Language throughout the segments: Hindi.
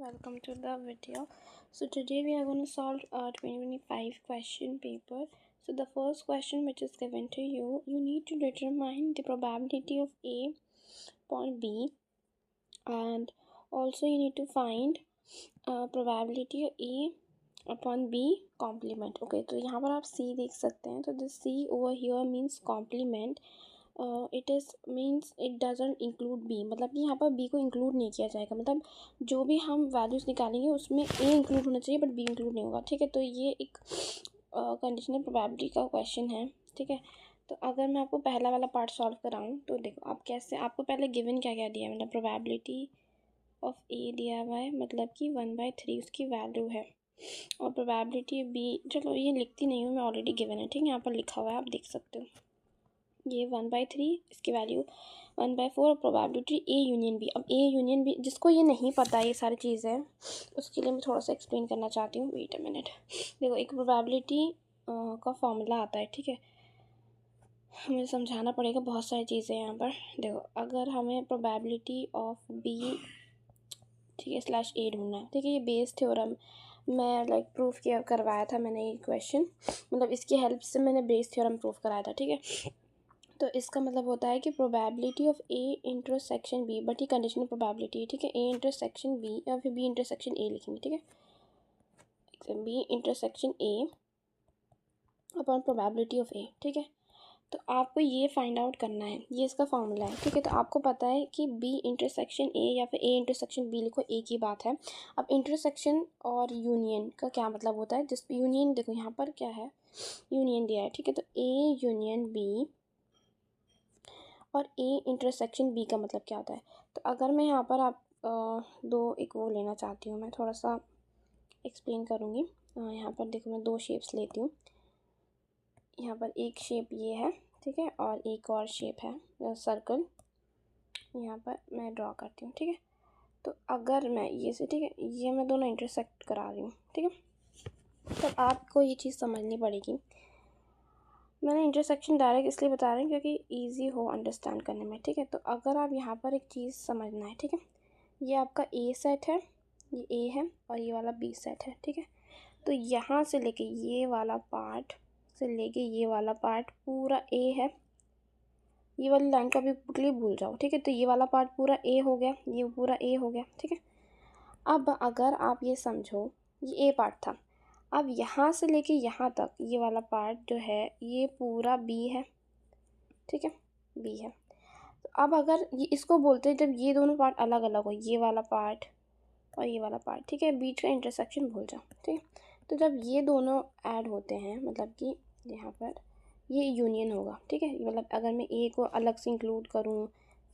welcome to the video. So today we are going to solve a 2025 question paper. So the first question which is given to you, you need to determine the probability of A upon B, and also you need to find probability of A upon B complement. Okay, तो यहाँ पर आप C देख सकते हैं, तो this C over here means complement. It is means it doesn't include B, मतलब कि यहाँ पर बी को इंक्लूड नहीं किया जाएगा, मतलब जो भी हम वैल्यूज़ निकालेंगे उसमें ए इंक्लूड होना चाहिए बट बी इंक्लूड नहीं होगा। ठीक है, तो ये एक कंडीशनल प्रोबेबिलिटी का क्वेश्चन है। ठीक है, तो अगर मैं आपको पहला वाला पार्ट सॉल्व कराऊँ तो देखो आप कैसे, आपको पहले गिवन क्या क्या दिया है, मतलब प्रोबेबिलिटी ऑफ ए दिया हुआ है, मतलब कि 1/3 उसकी वैल्यू है, और प्रोबेबिलिटी बी, चलो ये लिखती नहीं हूँ मैं, ऑलरेडी गिवन है। ठीक है, यहाँ पर लिखा हुआ है, आप देख सकते हो, ये 1/3 इसकी value 1/4, probability A union B. अब ए यूनियन बी, जिसको ये नहीं पता ये सारी चीज़ें, उसके लिए मैं थोड़ा सा एक्सप्लेन करना चाहती हूँ। वेट अ मिनट, देखो एक प्रोबेबिलिटी का फॉर्मूला आता है। ठीक है, मुझे समझाना पड़ेगा बहुत सारी चीज़ें यहाँ पर। देखो अगर हमें प्रोबेबिलिटी ऑफ बी, ठीक है, स्लैश ए ढूंढना है। ठीक है, ये बेस थ्योरम मैं प्रूफ किया करवाया था मैंने, ये क्वेश्चन, मतलब इसकी हेल्प से मैंने बेस थ्योरम प्रूफ कराया था। ठीक है, तो इसका मतलब होता है कि probability of A intersection B, but ये कंडीशनल प्रोबेबिलिटी है। ठीक है, ए इंटरसेक्शन बी या फिर बी इंटरसेक्शन ए लिखेंगे। ठीक है, B intersection A upon probability of A. ठीक है, तो आपको ये फाइंड आउट करना है, ये इसका फॉर्मूला है। ठीक है, तो आपको पता है कि बी इंटरसेक्शन ए या फिर ए इंटरसेक्शन बी लिखो, एक ही बात है। अब इंटरसेक्शन और यूनियन का क्या मतलब होता है, जिस यूनियन, देखो यहाँ पर क्या है, यूनियन दिया है। ठीक है, तो ए यूनियन बी और ए इंटरसेक्शन बी का मतलब क्या होता है। तो अगर मैं यहाँ पर आप एक वो लेना चाहती हूँ, मैं थोड़ा सा एक्सप्लेन करूँगी। यहाँ पर देखो मैं दो शेप्स लेती हूँ। यहाँ पर एक शेप ये है, ठीक है, और एक और शेप है सर्कल, यहाँ पर मैं ड्रॉ करती हूँ। ठीक है, तो अगर मैं ये से, ठीक है, ये मैं दोनों इंटरसेक्ट करा रही हूँ। ठीक है, तो आपको ये चीज़ समझनी पड़ेगी। मैंने इंटरसेक्शन डायरेक्ट इसलिए बता रही हूँ क्योंकि इजी हो अंडरस्टैंड करने में। ठीक है, तो अगर आप यहाँ पर एक चीज़ समझना है। ठीक है, ये आपका ए सेट है, ये ए है, और ये वाला बी सेट है। ठीक है, तो यहाँ से लेके ये वाला पार्ट से लेके ये वाला पार्ट पूरा ए है। ये वाली लाइन का भी टोटली भूल जाओ। ठीक है, तो ये वाला पार्ट पूरा ए हो गया, ये पूरा ए हो गया। ठीक है, अब अगर आप ये समझो, ये ए पार्ट था, अब यहाँ से लेके यहाँ तक ये वाला पार्ट जो है ये पूरा बी है। ठीक है, बी है। तो अब अगर ये इसको बोलते हैं, जब ये दोनों पार्ट अलग अलग हो, ये वाला पार्ट और ये वाला पार्ट, ठीक है, बीच का इंटरसेक्शन भूल जाओ। ठीक है, तो जब ये दोनों ऐड होते हैं, मतलब कि यहाँ पर ये यूनियन होगा। ठीक है, मतलब अगर मैं ए को अलग से इंक्लूड करूँ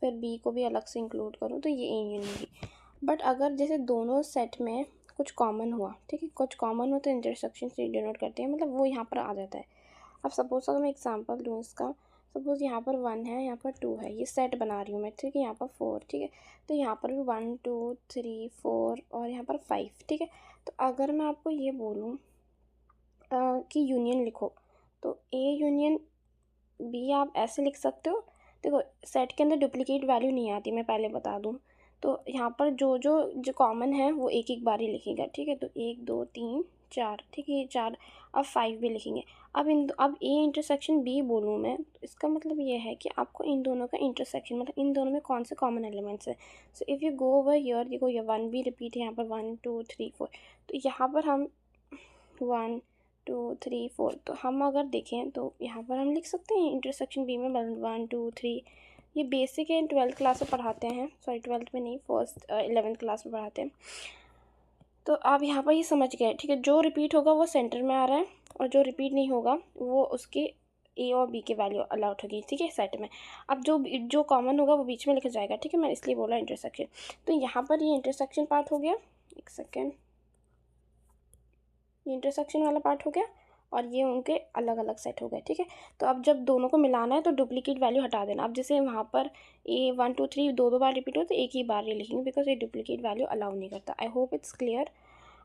फिर बी को भी अलग से इंक्लूड करूँ तो ये ए यूनियन होगी। बट अगर जैसे दोनों सेट में कुछ कॉमन हुआ, ठीक है, कुछ कॉमन हो तो इंटरसेक्शन से डिनोट करते हैं, मतलब वो यहाँ पर आ जाता है। अब सपोज अगर मैं एग्जांपल दूँ इसका, सपोज यहाँ पर 1 है, यहाँ पर 2 है, ये सेट बना रही हूँ मैं। ठीक है, यहाँ पर 4, ठीक है, तो यहाँ पर भी 1 2 3 4 और यहाँ पर 5। ठीक है, तो अगर मैं आपको ये बोलूँ कि यूनियन लिखो, तो ए यूनियन बी आप ऐसे लिख सकते हो। देखो सेट के अंदर डुप्लीकेट वैल्यू नहीं आती, मैं पहले बता दूँ, तो यहाँ पर जो कॉमन है वो एक एक बार ही लिखेगा। ठीक है, तो 1 2 3 4, ठीक है, ये 4, अब 5 भी लिखेंगे। अब ए इंटरसेक्शन बी बोलूँ मैं, तो इसका मतलब ये है कि आपको इन दोनों का इंटरसेक्शन, मतलब इन दोनों में कौन से कॉमन एलिमेंट्स है। So if you go over here, देखो ये 1 भी रिपीट है यहाँ पर, 1 2 3 4, तो यहाँ पर हम 1 2 3 4, तो हम अगर देखें तो यहाँ पर हम लिख सकते हैं इंटरसेक्शन बी में 1 2 3। ये बेसिक है, 12th क्लास में पढ़ाते हैं, सॉरी 12th में नहीं, 11th क्लास में पढ़ाते हैं। तो आप यहाँ पर ये समझ गए। ठीक है, जो रिपीट होगा वो सेंटर में आ रहा है, और जो रिपीट नहीं होगा वो उसके ए और बी की वैल्यू अलाउट होगी। ठीक है, सेट में अब जो कॉमन होगा वो बीच में लिखा जाएगा। ठीक है, मैं इसलिए बोला इंटरसेक्शन। तो यहाँ पर ये इंटरसेक्शन पार्ट हो गया, एक सेकेंड, ये इंटरसेक्शन वाला पार्ट हो गया, और ये उनके अलग अलग सेट हो गए। ठीक है, तो अब जब दोनों को मिलाना है तो डुप्लीकेट वैल्यू हटा देना। अब जैसे वहाँ पर ए 1 2 3 दो बार रिपीट हो तो एक ही बार ये लिखेंगे, बिकॉज ये डुप्लीकेट वैल्यू अलाउ नहीं करता। I hope it's clear.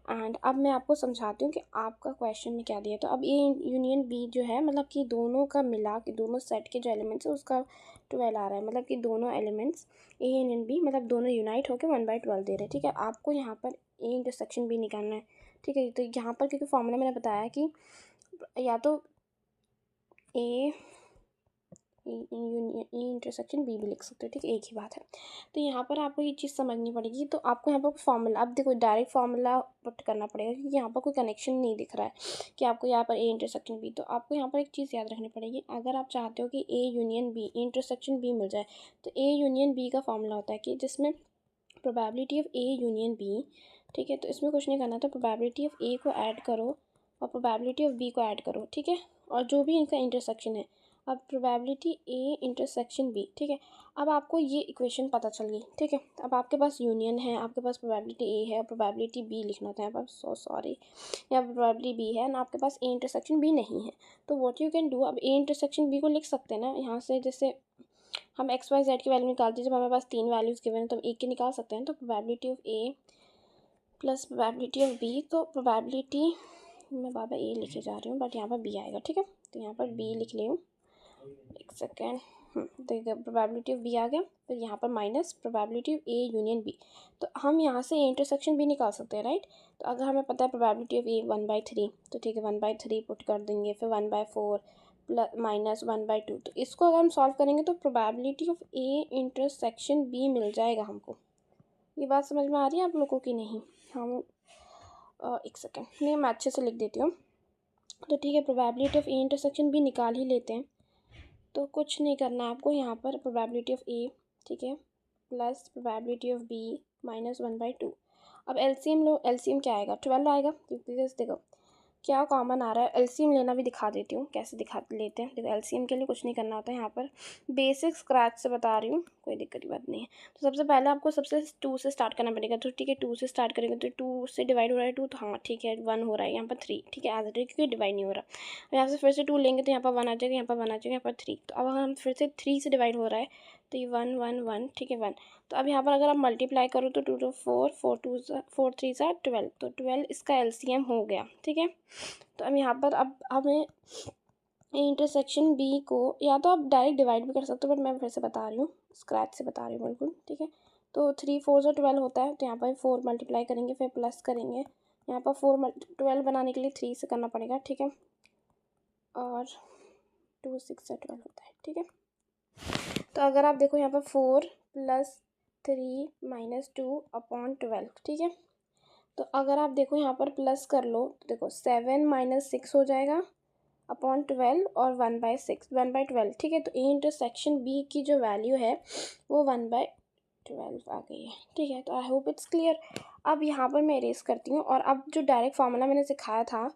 And अब मैं आपको समझाती हूँ कि आपका क्वेश्चन में क्या दिया। तो अब ए यूनियन बी जो है, मतलब कि दोनों का मिला के दोनों सेट के जो एलिमेंट्स है उसका 12 आ रहा है, मतलब कि दोनों एलिमेंट्स ए यूनियन बी मतलब दोनों यूनाइट होकर 1/12 दे रहे हैं। ठीक है, आपको यहाँ पर ए इंटरसेक्शन बी निकालना है। ठीक है, तो यहाँ पर क्योंकि फॉर्मूला मैंने बताया कि या तो ए इंटरसेक्शन बी भी लिख सकते हो। ठीक है, एक ही बात है। तो यहाँ पर आपको ये चीज़ समझनी पड़ेगी। तो आपको यहाँ पर फॉर्मूला, अब देखो डायरेक्ट फॉर्मूला पुट करना पड़ेगा क्योंकि यहाँ पर कोई कनेक्शन नहीं दिख रहा है कि आपको यहाँ पर ए इंटरसेक्शन बी। तो आपको यहाँ पर एक चीज़ याद रखनी पड़ेगी, अगर आप चाहते हो कि A union B intersection B मिल जाए तो ए यूनियन बी का फॉर्मूला होता है कि जिसमें probability of A union B. ठीक है, तो इसमें कुछ नहीं करना, तो प्रोबेबिलिटी ऑफ ए को ऐड करो और प्रोबेबिलिटी ऑफ बी को ऐड करो। ठीक है, और जो भी इनका इंटरसेक्शन है, अब प्रोबेबिलिटी ए इंटरसेक्शन बी। ठीक है, अब आपको ये इक्वेशन पता चल गई। ठीक है, अब आपके पास यूनियन है, आपके पास प्रोबेबिलिटी ए है और प्रोबेबिलिटी बी लिखना था यहाँ पर, सो सॉरी, यहाँ पर प्रोबेबिलिटी बी है ना, आपके पास ए इंटरसेक्शन बी नहीं है। तो व्हाट यू कैन डू, अब ए इंटरसेक्शन बी को लिख सकते हैं ना यहाँ से, जैसे हम एक्स वाई जेड की वैल्यू निकालते हैं, जब हमारे पास 3 वैल्यूज़ गिवन है तो हम एक की निकाल सकते हैं। तो probability of A plus probability of B, तो प्रोबेबिलिटी मैं बाबा ए लिखे जा रही हूँ बट यहाँ पर बी आएगा। ठीक है, तो यहाँ पर बी लिख रही हूँ, एक सेकेंड। देखिए प्रोबेबिलिटी ऑफ बी आ गया, फिर यहाँ पर minus probability of A union B. तो हम यहाँ से ए इंटरसेक्शन बी निकाल सकते हैं, राइट। तो अगर हमें पता है प्रोबेबिलिटी ऑफ ए 1/3, तो ठीक है 1/3 पुट कर देंगे, फिर 1/4 प्लस माइनस 1/2। तो इसको अगर हम सॉल्व करेंगे तो probability of A intersection B मिल जाएगा हमको। ये बात समझ में आ रही है आप लोगों की नहीं? हम एक सेकेंड, नहीं मैं अच्छे से लिख देती हूँ। तो ठीक है, probability of A intersection B निकाल ही लेते हैं। तो कुछ नहीं करना है आपको, यहाँ पर प्रोबेबिलिटी ऑफ ए, ठीक है, plus probability of B minus 1/2। अब एलसीएम लो, एलसीएम क्या आएगा, 12 आएगा क्योंकि देखो क्या कॉमन आ रहा है। एलसीएम लेना भी दिखा देती हूँ कैसे दिखा लेते हैं। देखो एलसीएम के लिए कुछ नहीं करना होता है, यहाँ पर बेसिक स्क्रैच से बता रही हूँ, कोई दिक्कत की बात नहीं है। तो सबसे पहले आपको सबसे 2 से स्टार्ट करना पड़ेगा। तो ठीक है 2 से स्टार्ट करेंगे तो 2 से डिवाइड हो रहा है 2, तो हाँ ठीक है 1 हो रहा है, यहाँ पर 3। ठीक है, एज इट इज क्योंकि डिवाइड नहीं हो रहा। यहाँ से फिर से 2 लेंगे तो यहाँ पर 1 आ जाएगा, यहाँ पर 1 आ जाएगा, यहाँ पर 3। तो अब हम फिर से 3 से डिवाइड हो रहा है तो ये 1 1 1, ठीक है 1। तो अब यहाँ पर अगर आप मल्टीप्लाई करो तो 2 2 4 4 2 4 3 12, तो 12 इसका एलसीएम हो गया। ठीक है, तो अब यहाँ पर अब हमें इंटरसेक्शन बी को या तो आप डायरेक्ट डिवाइड भी कर सकते हो, बट मैं फिर से बता रही हूँ, स्क्रैच से बता रही हूँ बिल्कुल। ठीक है, तो 3 4 12 होता है, तो यहाँ पर 4 मल्टीप्लाई करेंगे फिर प्लस करेंगे, यहाँ पर 12 बनाने के लिए 3 से करना पड़ेगा। ठीक है, और 2 6 12 होता है। ठीक है, तो अगर आप देखो यहाँ पर 4 + 3 - 2/12। ठीक है, तो अगर आप देखो यहाँ पर प्लस कर लो तो देखो 7 - 6 हो जाएगा अपॉन 12 और 1/6 1/12। ठीक है, तो ए इंटरसेक्शन बी की जो वैल्यू है वो 1/12 आ गई है। ठीक है, तो आई होप इट्स क्लियर। अब यहाँ पर मैं इरेज करती हूँ और अब जो डायरेक्ट फार्मूला मैंने सिखाया था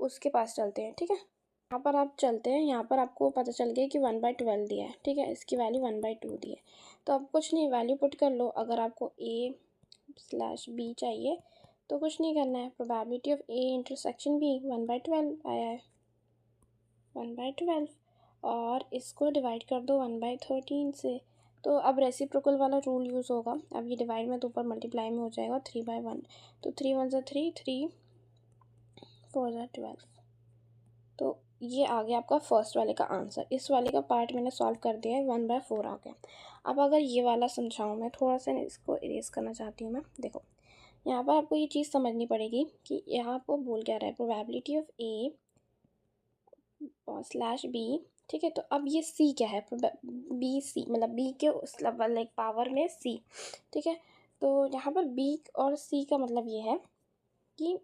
उसके पास चलते हैं। ठीक है, यहाँ पर आप चलते हैं, यहाँ पर आपको पता चल गया कि 1/12 दिया है। ठीक है, इसकी वैल्यू 1/2 दी है। तो अब कुछ नहीं, वैल्यू पुट कर लो। अगर आपको A/B चाहिए तो कुछ नहीं करना है, probability of A intersection B 1/12 आया है, 1/12, और इसको डिवाइड कर दो 1/13 से। तो अब रेसिप्रोकल वाला रूल यूज़ होगा। अब ये डिवाइड में तो ऊपर मल्टीप्लाई में हो जाएगा 3/1, तो 3 1 3 3 4 12। तो ये आ गया आपका फर्स्ट वाले का आंसर। इस वाले का पार्ट मैंने सॉल्व कर दिया है, 1/4 आ गया। अब अगर ये वाला समझाऊँ मैं, थोड़ा सा इसको इरेज करना चाहती हूँ मैं। देखो यहाँ पर आपको ये चीज़ समझनी पड़ेगी कि यहाँ पर बोल क्या रहा है, probability of A slash B. ठीक है, तो अब ये सी क्या है, बी सी मतलब बी के उस लाइक पावर में सी। ठीक है, तो यहाँ पर बी और सी का मतलब ये है कि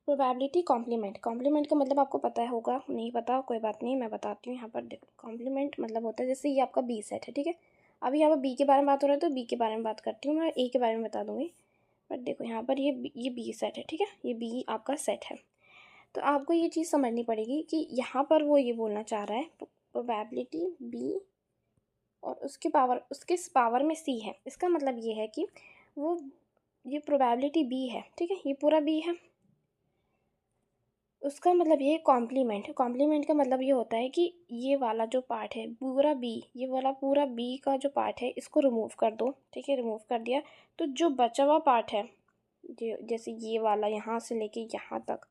प्रोबेबिलिटी कॉम्प्लीमेंट। कॉम्प्लीमेंट का मतलब आपको पता होगा, नहीं पता कोई बात नहीं, मैं बताती हूँ। यहाँ पर देखो कॉम्प्लीमेंट मतलब होता है, जैसे ये आपका बी सेट है। ठीक है, अभी यहाँ पर बी के बारे में बात हो रहा है तो बी के बारे में बात करती हूँ, मैं ए के बारे में बता दूँगी। बट देखो यहाँ पर ये बी सेट है। ठीक है, ये बी आपका सेट है। तो आपको ये चीज़ समझनी पड़ेगी कि यहाँ पर वो ये बोलना चाह रहा है प्रोबेबिलिटी बी और उसके पावर में सी है। इसका मतलब ये है कि वो ये प्रोबेबिलिटी बी है। ठीक है, ये पूरा बी है, उसका मतलब ये कॉम्प्लीमेंट। कॉम्प्लीमेंट का मतलब ये होता है कि ये वाला जो पार्ट है पूरा बी, ये वाला पूरा बी का जो पार्ट है इसको रिमूव कर दो। ठीक है, रिमूव कर दिया तो जो बचा हुआ पार्ट है, जैसे ये वाला यहाँ से लेके यहाँ तक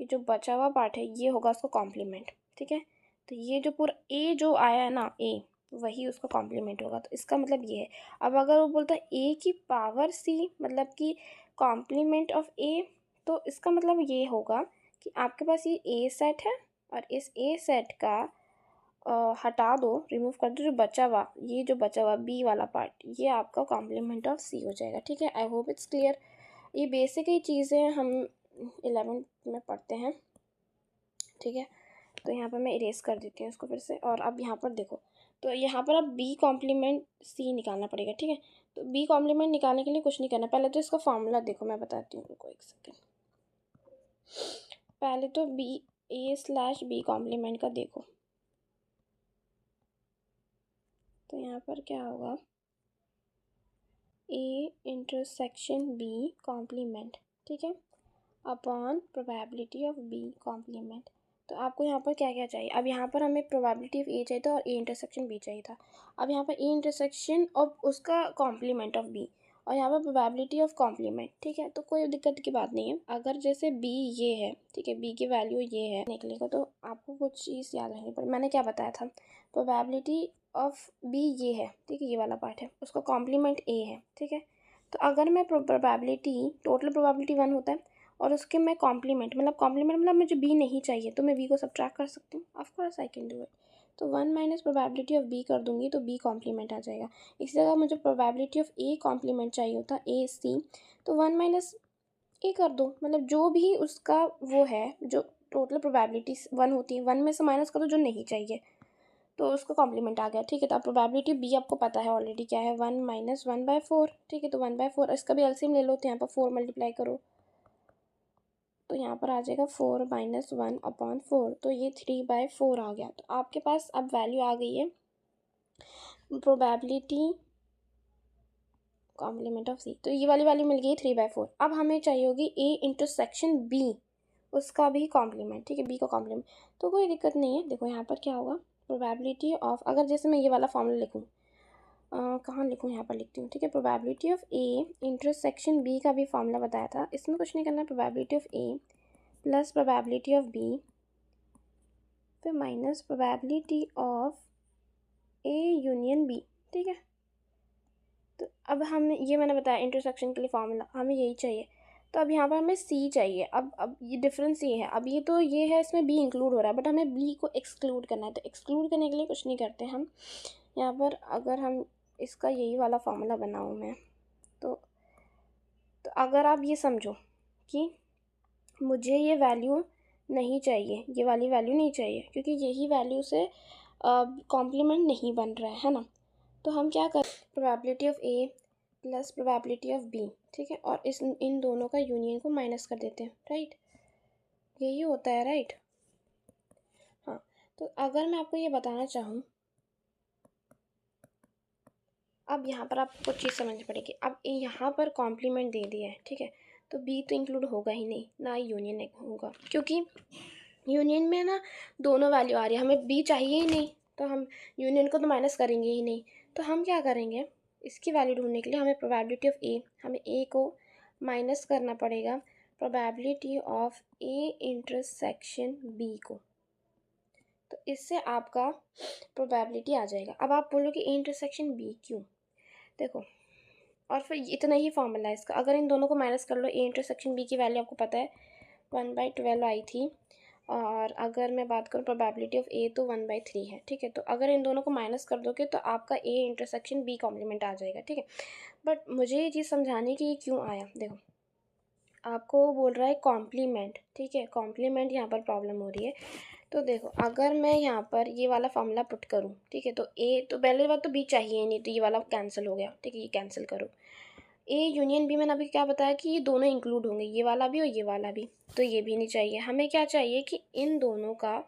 ये जो बचा हुआ पार्ट है ये होगा उसका कॉम्प्लीमेंट, ठीक है। तो ये जो पूरा ए जो आया है ना ए, वही उसका कॉम्प्लीमेंट होगा। तो इसका मतलब ये है। अब अगर वो बोलता है ए की पावर सी मतलब कि कॉम्प्लीमेंट ऑफ ए, तो इसका मतलब ये होगा कि आपके पास ये ए सेट है और इस ए सेट का हटा दो, रिमूव कर दो, जो बचा हुआ बी वाला पार्ट, ये आपका कॉम्प्लीमेंट ऑफ सी हो जाएगा, ठीक है। I hope it's clear. ये बेसिक ही चीज़ें हम 11th में पढ़ते हैं, ठीक है। तो यहाँ पर मैं इरेज कर देती हूँ इसको फिर से। और अब यहाँ पर देखो, तो यहाँ पर अब बी कॉम्प्लीमेंट सी निकालना पड़ेगा, ठीक है। तो बी कॉम्प्लीमेंट निकालने के लिए कुछ नहीं करना, पहले तो इसका फॉर्मूला देखो, मैं बताती हूँ, रुको एक सेकेंड। पहले तो बी A/B कॉम्प्लीमेंट का देखो, तो यहाँ पर क्या होगा, A/B कॉम्प्लीमेंट, ठीक है, upon probability of B complement. तो आपको यहाँ पर क्या क्या चाहिए, अब यहाँ पर हमें प्रोबेबिलिटी ऑफ A चाहिए था और A∩B चाहिए था। अब यहाँ पर A∩, और उसका कॉम्प्लीमेंट ऑफ B, और यहाँ पर प्रोबेबिलिटी ऑफ कॉम्प्लीमेंट, ठीक है। तो कोई दिक्कत की बात नहीं है। अगर जैसे B ये है, ठीक है, B की वैल्यू ये है निकलेगा, तो आपको कुछ चीज़ याद रखनी पड़ेगी। मैंने क्या बताया था, प्रोबेबिलिटी ऑफ B ये है, ठीक है, ये वाला पार्ट है, उसका कॉम्प्लीमेंट A है, ठीक है। तो अगर मैं प्रोबेबिलिटी, टोटल प्रोबेबिलिटी 1 होता है और उसके मैं कॉम्प्लीमेंट मतलब मुझे बी नहीं चाहिए, तो मैं बी को सब्ट्रैक्ट कर सकती हूँ, of course I can do it. तो 1 माइनस प्रोबेबिलिटी ऑफ बी कर दूंगी तो बी कॉम्प्लीमेंट आ जाएगा। इसी जगह मुझे प्रोबेबिलिटी ऑफ ए कॉम्प्लीमेंट चाहिए होता, ए सी, तो 1 माइनस ए कर दो, मतलब जो भी उसका वो है, जो टोटल प्रोबेबिलिटी 1 होती है, 1 में से माइनस कर दो जो नहीं चाहिए, तो उसका कॉम्प्लीमेंट आ गया, ठीक है। तो अब प्रोबेबिलिटी बी आपको पता है ऑलरेडी क्या है, 1 माइनस 1/4, ठीक है। तो 1/4, इसका भी एलसीएम ले लो, तो यहाँ पर 4 मल्टीप्लाई करो, तो यहाँ पर आ जाएगा 4 माइनस 1/4, तो ये 3/4 आ गया। तो आपके पास अब वैल्यू आ गई है प्रोबेबिलिटी कॉम्प्लीमेंट ऑफ सी, तो ये वाली वैल्यू मिल गई 3/4। अब हमें चाहिए होगी A∩B, उसका भी कॉम्प्लीमेंट, ठीक है, बी का कॉम्प्लीमेंट। तो कोई दिक्कत नहीं है, देखो यहाँ पर क्या होगा, प्रोबेबिलिटी ऑफ, अगर जैसे मैं ये वाला फॉर्मूला लिखूँ, कहाँ लिखूँ, यहाँ पर लिखती हूँ, ठीक है। प्रोबेबिलिटी ऑफ A∩B का भी फॉर्मूला बताया था, इसमें कुछ नहीं करना, probability of A plus probability of B फिर minus probability of A union B, ठीक है। तो अब हम ये मैंने बताया इंटरसेक्शन के लिए फॉर्मूला, हमें यही चाहिए। तो अब यहाँ पर हमें C चाहिए। अब ये डिफरेंस ये है, अब ये तो ये है, इसमें B इंक्लूड हो रहा है, बट हमें B को एक्सक्लूड करना है। तो एक्सक्लूड करने के लिए कुछ नहीं करते हम, यहाँ पर अगर हम इसका यही वाला फार्मूला बनाऊँ मैं, तो अगर आप ये समझो कि मुझे ये वैल्यू नहीं चाहिए, ये वाली वैल्यू नहीं चाहिए, क्योंकि यही वैल्यू से कॉम्प्लीमेंट नहीं बन रहा है ना। तो हम क्या कर, probability of A plus probability of B, ठीक है, और इन दोनों का यूनियन को माइनस कर देते हैं, राइट, यही होता है, राइट। हाँ, तो अगर मैं आपको ये बताना चाहूँ, अब यहाँ पर आपको कुछ चीज़ समझनी पड़ेगी। अब यहाँ पर कॉम्प्लीमेंट दे दिया है, ठीक है, तो B तो इंक्लूड होगा ही नहीं, ना यूनियन होगा, क्योंकि यूनियन में ना दोनों वैल्यू आ रही है, हमें B चाहिए ही नहीं, तो हम यूनियन को तो माइनस करेंगे ही नहीं। तो हम क्या करेंगे, इसकी वैल्यू ढूंढने के लिए हमें प्रोबेबिलिटी ऑफ A, हमें A को माइनस करना पड़ेगा प्रोबेबिलिटी ऑफ A∩B को, तो इससे आपका प्रोबेबिलिटी आ जाएगा। अब आप बोलो कि A∩B क्यों, देखो, और फिर इतना ही फॉर्मूला है इसका, अगर इन दोनों को माइनस कर लो, A∩B की वैल्यू आपको पता है 1/12 आई थी, और अगर मैं बात करूँ प्रोबेबिलिटी ऑफ A तो 1/3 है, ठीक है। तो अगर इन दोनों को माइनस कर दोगे तो आपका A∩B कॉम्प्लीमेंट आ जाएगा, ठीक है। बट मुझे ये चीज़ समझाने की क्यों आया, देखो, आपको बोल रहा है कॉम्प्लीमेंट, ठीक है, कॉम्प्लीमेंट यहाँ पर प्रॉब्लम हो रही है। तो देखो, अगर मैं यहाँ पर ये वाला फॉर्मूला पुट करूँ, ठीक है, तो A, तो पहले बात तो B चाहिए ही नहीं, तो ये वाला कैंसिल हो गया, ठीक है, ये कैंसिल करो। A यूनियन B, मैंने अभी क्या बताया कि ये दोनों इंक्लूड होंगे, ये वाला भी और ये वाला भी, तो ये भी नहीं चाहिए। हमें क्या चाहिए कि इन दोनों का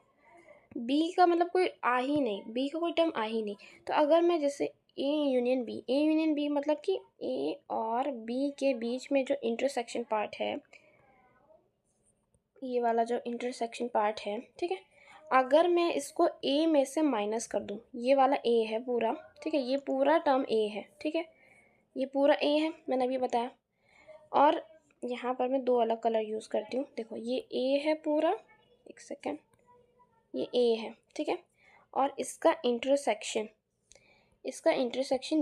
B का मतलब कोई आ ही नहीं, B का कोई टर्म आ ही नहीं। तो अगर मैं जैसे A यूनियन B मतलब कि A और B के बीच में जो इंटरसेक्शन पार्ट है, ये वाला जो इंटरसेक्शन पार्ट है, ठीक है, अगर मैं इसको A में से माइनस कर दूँ, ये वाला A है पूरा, ठीक है, ये पूरा टर्म A है, ठीक है, ये पूरा A है, मैंने अभी बताया, और यहाँ पर मैं दो अलग कलर यूज़ करती हूँ। देखो ये ए है पूरा, एक सेकेंड, ये ए है, ठीक है, और इसका इंटरसेक्शन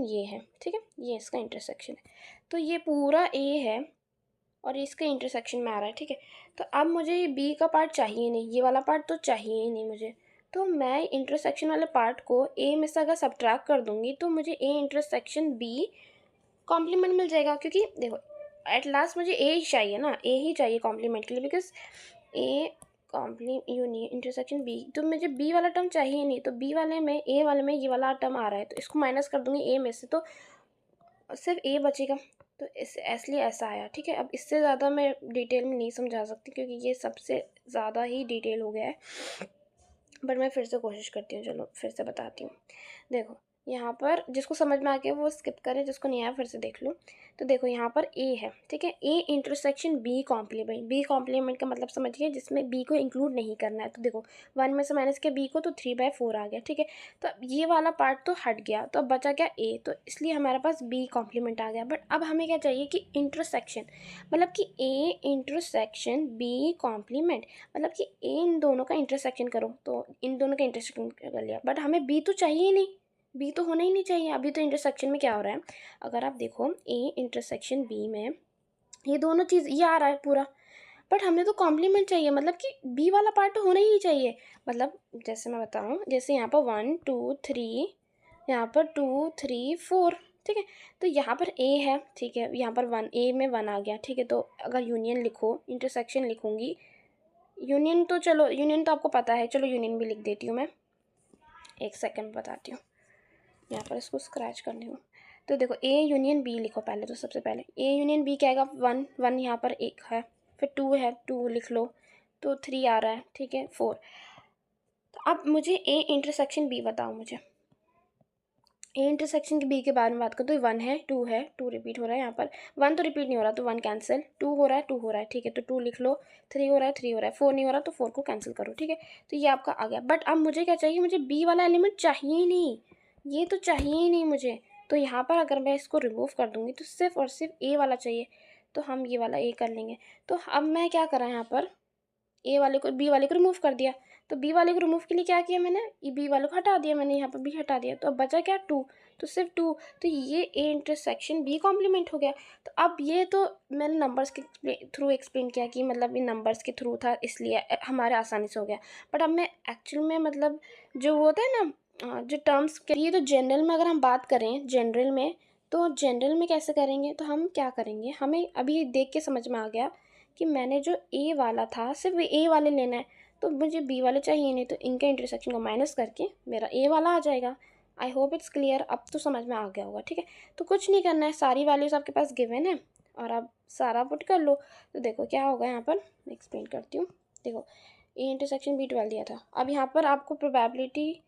ये है, ठीक है, ये इसका इंटरसेक्शन है। तो ये पूरा ए है और इसके इंटरसेक्शन में आ रहा है, ठीक है। तो अब मुझे ये बी का पार्ट चाहिए नहीं, ये वाला पार्ट तो चाहिए ही नहीं मुझे। तो मैं इंटरसेक्शन वाले पार्ट को ए में से अगर सब्ट्रैक्ट कर दूंगी तो मुझे ए इंटरसेक्शन बी कॉम्प्लीमेंट मिल जाएगा, क्योंकि देखो एट लास्ट मुझे ए ही चाहिए ना, ए ही चाहिए कॉम्प्लीमेंट के लिए, because A union intersection B, तो मुझे बी वाला टर्म चाहिए नहीं। तो बी वाले में ए वाले में ये वाला टर्म आ रहा है, तो इसको माइनस कर दूंगी ए में से, तो सिर्फ ए बचेगा। तो इसलिए ऐसा आया, ठीक है। अब इससे ज़्यादा मैं डिटेल में नहीं समझा सकती क्योंकि ये सबसे ज़्यादा ही डिटेल हो गया है, बट मैं फिर से कोशिश करती हूँ। चलो फिर से बताती हूँ। देखो यहाँ पर जिसको समझ में आ गया वो स्किप करें, जिसको नहीं आया फिर से देख लो। तो देखो यहाँ पर ए है, ठीक है, A intersection B complement. B complement का मतलब समझिए जिसमें बी को इंक्लूड नहीं करना है। तो देखो 1 में से माइनस किया बी को तो 3/4 आ गया, ठीक है। तो अब ये वाला पार्ट तो हट गया, तो अब बचा क्या ए, तो इसलिए हमारे पास बी कॉम्प्लीमेंट आ गया। बट अब हमें क्या चाहिए कि इंटरसेक्शन, मतलब कि ए इंटरसेक्शन बी कॉम्प्लीमेंट, मतलब कि ए इन दोनों का इंटरसेक्शन करो, तो इन दोनों का इंटरसेक्शन कर लिया। बट हमें बी तो चाहिए ही नहीं, बी तो होना ही नहीं चाहिए। अभी तो इंटरसेक्शन में क्या हो रहा है, अगर आप देखो ए इंटरसेक्शन बी में ये दोनों चीज़ ये आ रहा है पूरा, बट हमें तो कॉम्प्लीमेंट चाहिए, मतलब कि बी वाला पार्ट तो होना ही नहीं चाहिए। मतलब जैसे मैं बताऊँ, जैसे यहाँ पर 1 2 3, यहाँ पर 2 3 4, ठीक है। तो यहाँ पर ए है, ठीक है, यहाँ पर 1 ए में 1 आ गया, ठीक है। तो अगर यूनियन लिखो, इंटरसेक्शन लिखूँगी, यूनियन तो चलो यूनियन तो आपको पता है, चलो यूनियन भी लिख देती हूँ मैं, एक सेकेंड बताती हूँ। यहाँ पर इसको स्क्रैच करनी हूँ। तो देखो ए यूनियन बी लिखो पहले, तो सबसे पहले ए यूनियन बी क्या आएगा, 1 1 यहाँ पर एक है, फिर 2 है, 2 लिख लो, तो 3 आ रहा है, ठीक है, 4। तो अब मुझे ए इंटरसेक्शन बी बताओ। मुझे ए इंटरसेक्शन के बी के बारे में बात करो तो 1 है, 2 है, 2 रिपीट हो रहा है, यहाँ पर 1 तो रिपीट नहीं हो रहा तो 1 कैंसिल, 2 हो रहा है, 2 हो रहा है, ठीक है, तो 2 लिख लो, 3 हो रहा है, 3 हो रहा है, 4 नहीं हो रहा तो 4 को कैंसिल करो, ठीक है। तो ये आपका आ गया। बट अब मुझे क्या चाहिए, मुझे बी वाला एलिमेंट चाहिए ही नहीं, ये तो चाहिए ही नहीं मुझे। तो यहाँ पर अगर मैं इसको रिमूव कर दूँगी तो सिर्फ और सिर्फ ए वाला चाहिए, तो हम ये वाला ए कर लेंगे। तो अब मैं क्या करा यहाँ पर, ए वाले को बी वाले को रिमूव कर दिया। तो बी वाले को रिमूव के लिए क्या किया मैंने, ये बी वाले को हटा दिया मैंने, यहाँ पर बी हटा दिया, तो अब बचा क्या 2, तो सिर्फ 2। तो ये ए इंटरसेक्शन बी कॉम्प्लीमेंट हो गया। तो अब ये तो मैंने नंबर्स के थ्रू एक्सप्लेन किया कि मतलब ये नंबर्स के थ्रू था इसलिए हमारे आसानी से हो गया। बट अब मैं एक्चुअल में मतलब जो वो होता है ना जो टर्म्स के लिए, तो जनरल में अगर हम बात करें जनरल में, तो जनरल में कैसे करेंगे, तो हम क्या करेंगे, हमें अभी देख के समझ में आ गया कि मैंने जो ए वाला था सिर्फ ए वाले लेना है, तो मुझे बी वाले चाहिए नहीं, तो इनके इंटरसेक्शन को माइनस करके मेरा ए वाला आ जाएगा। आई होप इट्स क्लियर, अब तो समझ में आ गया होगा, ठीक है। तो कुछ नहीं करना है, सारी वैल्यूज़ आपके पास गिवन है और आप सारा पुट कर लो। तो देखो क्या होगा यहाँ पर, मैं एक्सप्लेन करती हूँ। देखो ए इंटरसेक्शन बी 12 दिया था, अब यहाँ पर आपको probability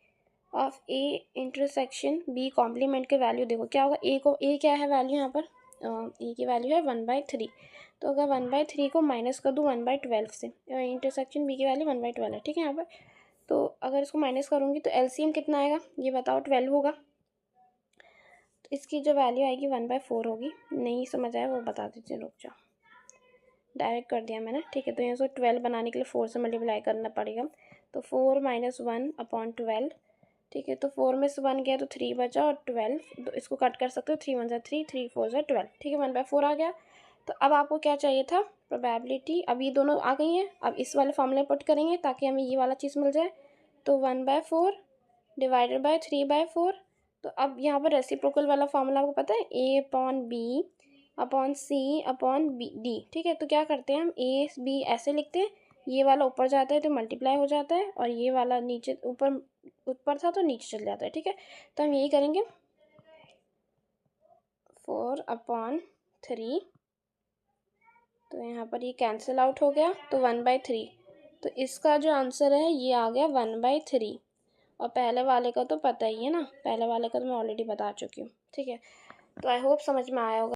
of A intersection B complement के वैल्यू देखो क्या होगा। ए को ए क्या है वैल्यू यहाँ पर, ए की वैल्यू है 1/3। तो अगर 1/3 को माइनस कर दूँ 1/12 से, इंटरसेक्शन बी की वैल्यू 1/12 है, ठीक है। यहाँ पर तो अगर इसको माइनस करूँगी तो एलसीएम कितना आएगा ये बताओ, 12 होगा। तो इसकी जो वैल्यू आएगी 1/4 होगी। नहीं समझ आया वो बता दीजिए, रुक जाओ, डायरेक्ट कर दिया मैंने, ठीक है। तो यहाँ से 12 बनाने के लिए 4 से मल्टीप्लाई करना पड़ेगा, तो 4 - 1/12, ठीक है। तो 4 में से 1 गया तो 3 बचा और 12, तो इसको कट कर सकते हो, 3 1 3, 3 4 12, ठीक है, 1/4 आ गया। तो अब आपको क्या चाहिए था, प्रोबेबिलिटी, अब ये दोनों आ गई हैं, अब इस वाले फॉर्मूले पुट करेंगे ताकि हमें ये वाला चीज़ मिल जाए। तो 1/4 डिवाइडेड बाय 3/4। तो अब यहाँ पर रेसिप्रोकल वाला फॉर्मूला आपको पता है, A/B/C/D, ठीक है। तो क्या करते हैं हम, A B ऐसे लिखते हैं, ये वाला ऊपर जाता है तो मल्टीप्लाई हो जाता है, और ये वाला नीचे ऊपर था तो नीचे चल जाता है, ठीक है। तो हम यही करेंगे, 4/3, तो यहाँ पर ये कैंसिल आउट हो गया, तो 1/3। तो इसका जो आंसर है ये आ गया 1/3। और पहले वाले का तो पता ही है ना, पहले वाले का तो मैं ऑलरेडी बता चुकी हूँ, ठीक है। तो आई होप समझ में आया होगा।